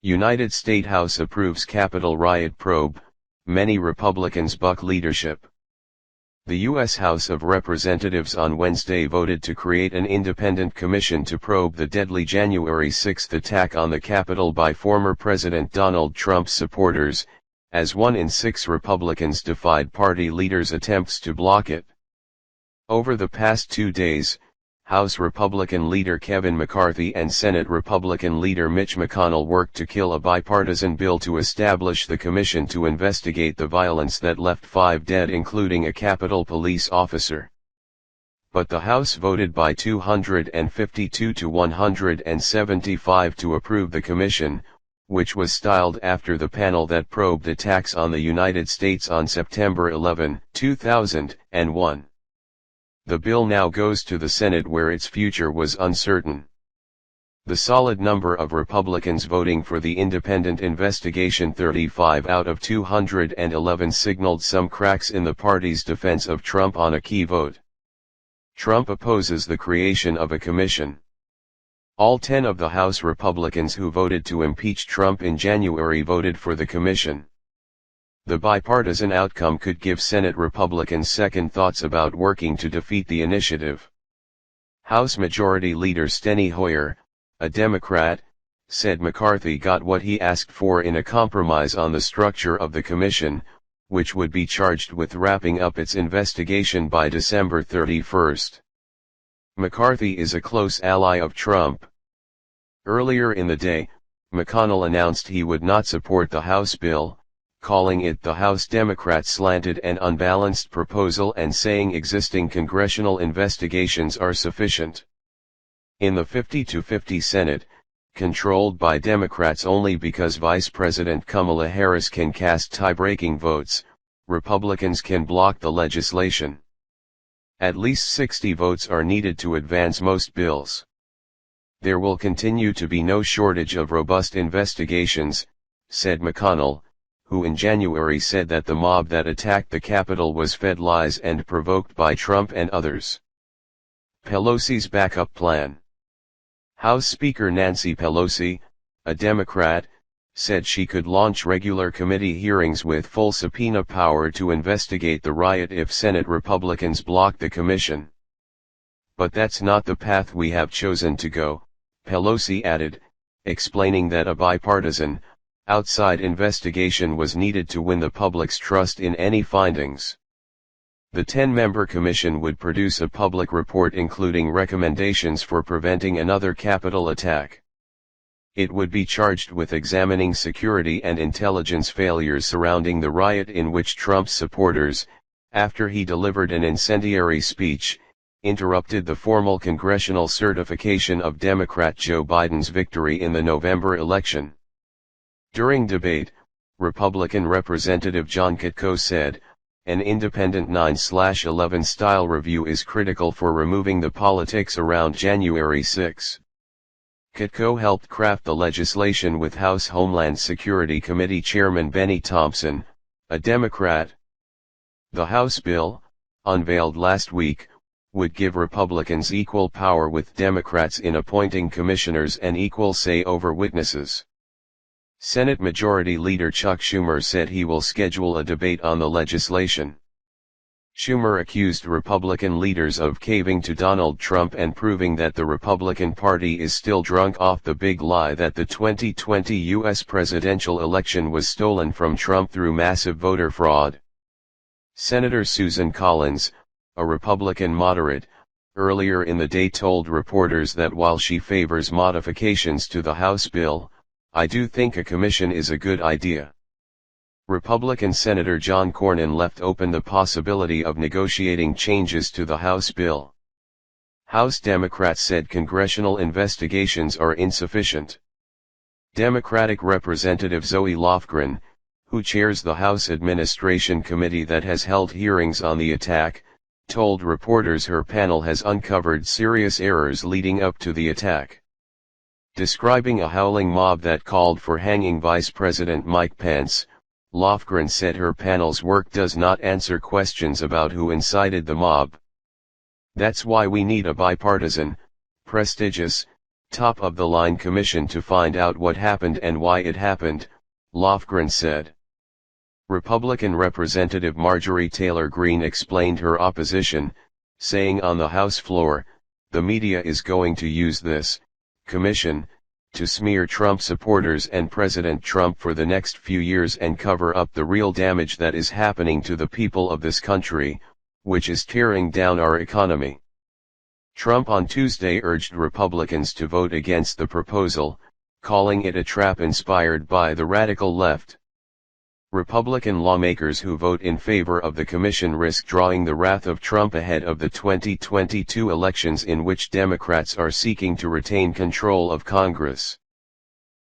United States House approves Capitol riot probe, many Republicans buck leadership. The U.S. House of Representatives on Wednesday voted to create an independent commission to probe the deadly January 6 attack on the Capitol by former President Donald Trump's supporters, as 1 in 6 Republicans defied party leaders' attempts to block it. Over the past 2 days, House Republican leader Kevin McCarthy and Senate Republican leader Mitch McConnell worked to kill a bipartisan bill to establish the commission to investigate the violence that left 5 dead, including a Capitol police officer. But the House voted by 252 to 175 to approve the commission, which was styled after the panel that probed attacks on the United States on September 11, 2001. The bill now goes to the Senate, where its future was uncertain. The solid number of Republicans voting for the independent investigation, 35 out of 211, signaled some cracks in the party's defense of Trump on a key vote. Trump opposes the creation of a commission. All 10 of the House Republicans who voted to impeach Trump in January voted for the commission. The bipartisan outcome could give Senate Republicans second thoughts about working to defeat the initiative. House Majority Leader Steny Hoyer, a Democrat, said McCarthy got what he asked for in a compromise on the structure of the commission, which would be charged with wrapping up its investigation by December 31. McCarthy is a close ally of Trump. Earlier in the day, McConnell announced he would not support the House bill, calling it the House Democrats' slanted and unbalanced proposal and saying existing congressional investigations are sufficient. In the 50-50 Senate, controlled by Democrats only because Vice President Kamala Harris can cast tie-breaking votes, Republicans can block the legislation. At least 60 votes are needed to advance most bills. There will continue to be no shortage of robust investigations, said McConnell, who in January said that the mob that attacked the Capitol was fed lies and provoked by Trump and others. Pelosi's backup plan. House Speaker Nancy Pelosi, a Democrat, said she could launch regular committee hearings with full subpoena power to investigate the riot if Senate Republicans block the commission. But that's not the path we have chosen to go, Pelosi added, explaining that a bipartisan, outside investigation was needed to win the public's trust in any findings. The 10-member commission would produce a public report including recommendations for preventing another Capitol attack. It would be charged with examining security and intelligence failures surrounding the riot in which Trump's supporters, after he delivered an incendiary speech, interrupted the formal congressional certification of Democrat Joe Biden's victory in the November election. During debate, Republican Representative John Katko said, an independent 9/11 style review is critical for removing the politics around January 6. Katko helped craft the legislation with House Homeland Security Committee Chairman Benny Thompson, a Democrat. The House bill, unveiled last week, would give Republicans equal power with Democrats in appointing commissioners and equal say over witnesses. Senate Majority Leader Chuck Schumer said he will schedule a debate on the legislation. Schumer accused Republican leaders of caving to Donald Trump and proving that the Republican Party is still drunk off the big lie that the 2020 U.S. presidential election was stolen from Trump through massive voter fraud. Senator Susan Collins, a Republican moderate, earlier in the day told reporters that while she favors modifications to the House bill, I do think a commission is a good idea. Republican Senator John Cornyn left open the possibility of negotiating changes to the House bill. House Democrats said congressional investigations are insufficient. Democratic Representative Zoe Lofgren, who chairs the House Administration Committee that has held hearings on the attack, told reporters her panel has uncovered serious errors leading up to the attack. Describing a howling mob that called for hanging Vice President Mike Pence, Lofgren said her panel's work does not answer questions about who incited the mob. That's why we need a bipartisan, prestigious, top-of-the-line commission to find out what happened and why it happened, Lofgren said. Republican Representative Marjorie Taylor Greene explained her opposition, saying on the House floor, "The media is going to use this commission to smear Trump supporters and President Trump for the next few years and cover up the real damage that is happening to the people of this country, which is tearing down our economy." Trump on Tuesday urged Republicans to vote against the proposal, calling it a trap inspired by the radical left. Republican lawmakers who vote in favor of the commission risk drawing the wrath of Trump ahead of the 2022 elections, in which Democrats are seeking to retain control of Congress.